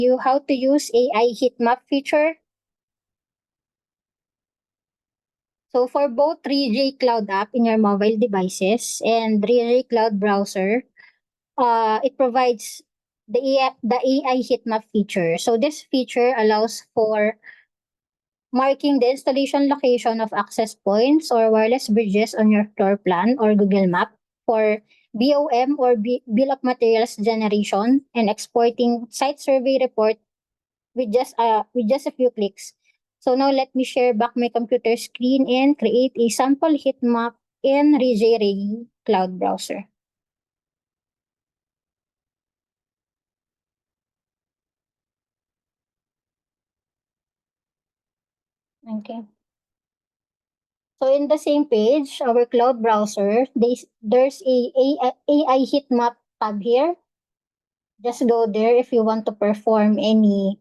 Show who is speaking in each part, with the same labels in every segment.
Speaker 1: you how to use AI heat map feature. So for both 3J Cloud app in your mobile devices and 3J Cloud browser, it provides the AI heat map feature. So this feature allows for marking the installation location of access points or wireless bridges on your floor plan or Google Map for BOM or Bill of Materials generation and exporting site survey report with just a few clicks. So now let me share back my computer screen and create a sample heat map in RJRay Cloud browser. Okay. So in the same page, our cloud browser, there's AI heat map tab here. Just go there if you want to perform any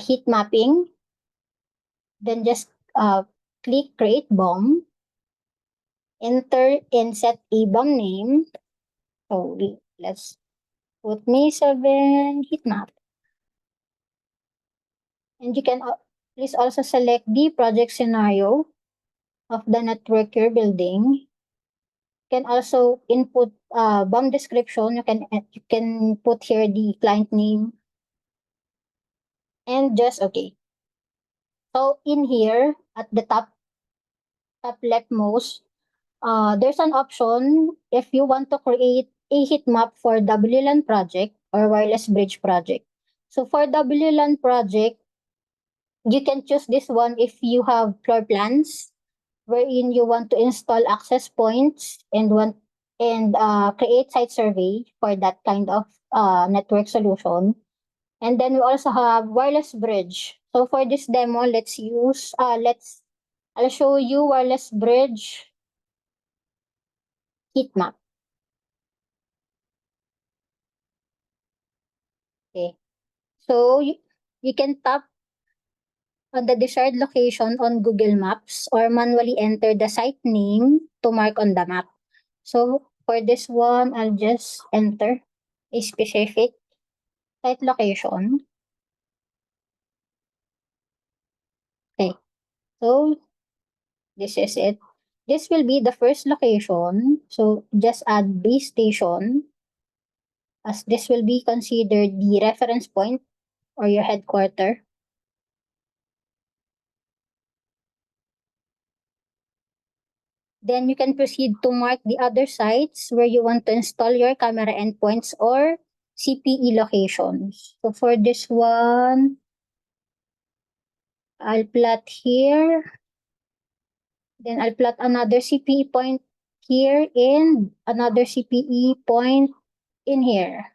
Speaker 1: heat mapping. Then just click create BOM, enter and set a BOM name. So let's put me 7 heat map. And you can please also select the project scenario of the network you're building. You can also input BOM description. You can put here the client name and just okay. So in here at the top leftmost, there's an option if you want to create a heat map for WLAN project or wireless bridge project. So for WLAN project, you can choose this one if you have floor plans wherein you want to install access points and create site survey for that kind of network solution. And then we also have wireless bridge. So for this demo, I'll show you wireless bridge heat map. Okay. So you can tap on the desired location on Google Maps or manually enter the site name to mark on the map. So for this one, I'll just enter a specific site location. Okay. So this is it. This will be the first location. So just add base station as this will be considered the reference point or your headquarter. Then you can proceed to mark the other sites where you want to install your camera endpoints or CPE locations. So for this one, I'll plot here. Then I'll plot another CPE point here and another CPE point in here.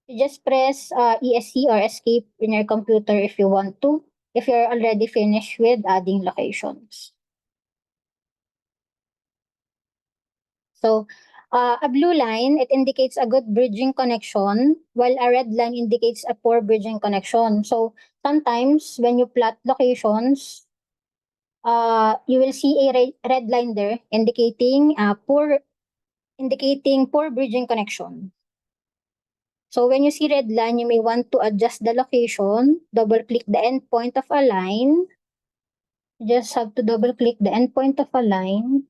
Speaker 1: You just press ESC or escape in your computer if you want to, if you're already finished with adding locations. So a blue line, it indicates a good bridging connection, while a red line indicates a poor bridging connection. So sometimes when you plot locations, you will see a red line there indicating poor bridging connection. So when you see red line, you may want to adjust the location, double click the endpoint of a line. You just have to double click the endpoint of a line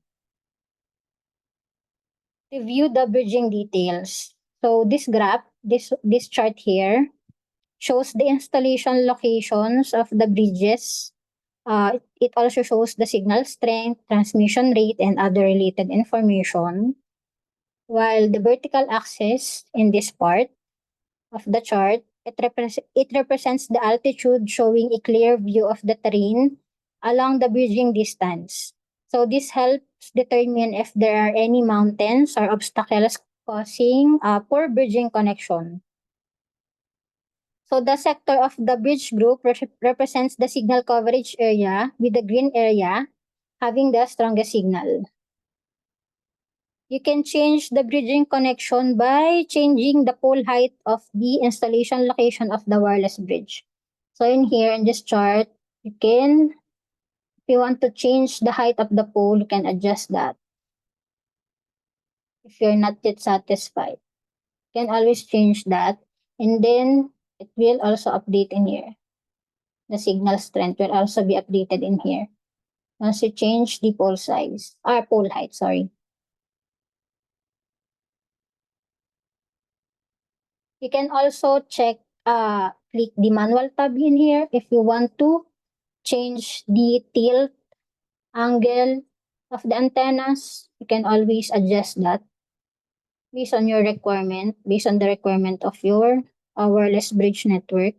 Speaker 1: to view the bridging details. So this graph, this chart here, shows the installation locations of the bridges. It also shows the signal strength, transmission rate, and other related information. While the vertical axis in this part of the chart, it represents the altitude, showing a clear view of the terrain along the bridging distance. So this helps determine if there are any mountains or obstacles causing poor bridging connection. So the sector of the bridge group represents the signal coverage area, with the green area having the strongest signal. You can change the bridging connection by changing the pole height of the installation location of the wireless bridge. So in here, in this chart, if you want to change the height of the pole, you can adjust that if you're not yet satisfied. can always change that, and then it will also update in here. The signal strength will also be updated in here once you change the pole size, or pole height, sorry. You can also click the manual tab in here if you want to change the tilt angle of the antennas. You can always adjust that based on your requirement, based on the requirement of your wireless bridge network.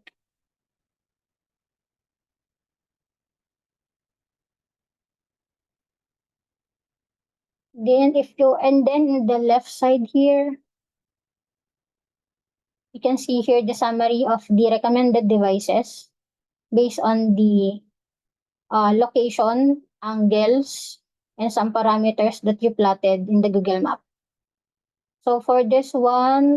Speaker 1: Then in the left side here, you can see here the summary of the recommended devices based on the location, angles, and some parameters that you plotted in the Google Map. So for this one,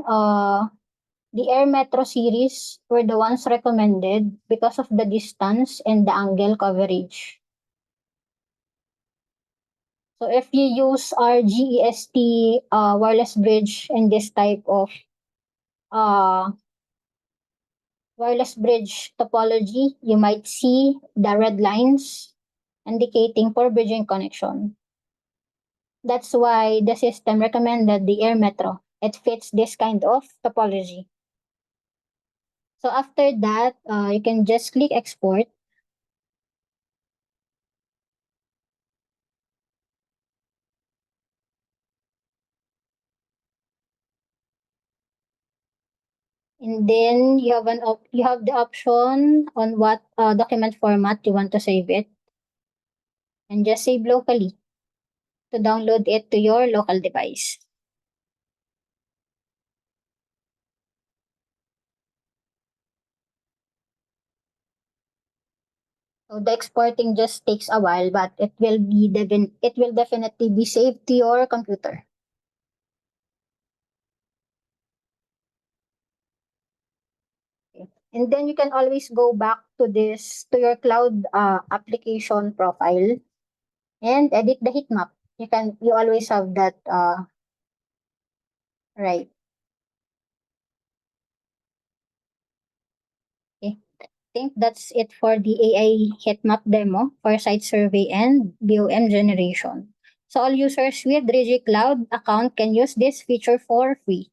Speaker 1: the Air Metro series were the ones recommended because of the distance and the angle coverage. So if you use our GEST wireless bridge in this type of uh, wireless bridge topology, you might see the red lines indicating for bridging connection. That's why the system recommended the Air Metro. It fits this kind of topology. So after that, you can just click export. And then you have the option on what document format you want to save it. And just save locally to download it to your local device. So the exporting just takes a while, but it will definitely be saved to your computer. Okay. And then you can always go back to your cloud application profile and edit the heat map. You always have that right. Okay. I think that's it for the AI heat map demo for site survey and BOM generation. So all users with Digi Cloud account can use this feature for free.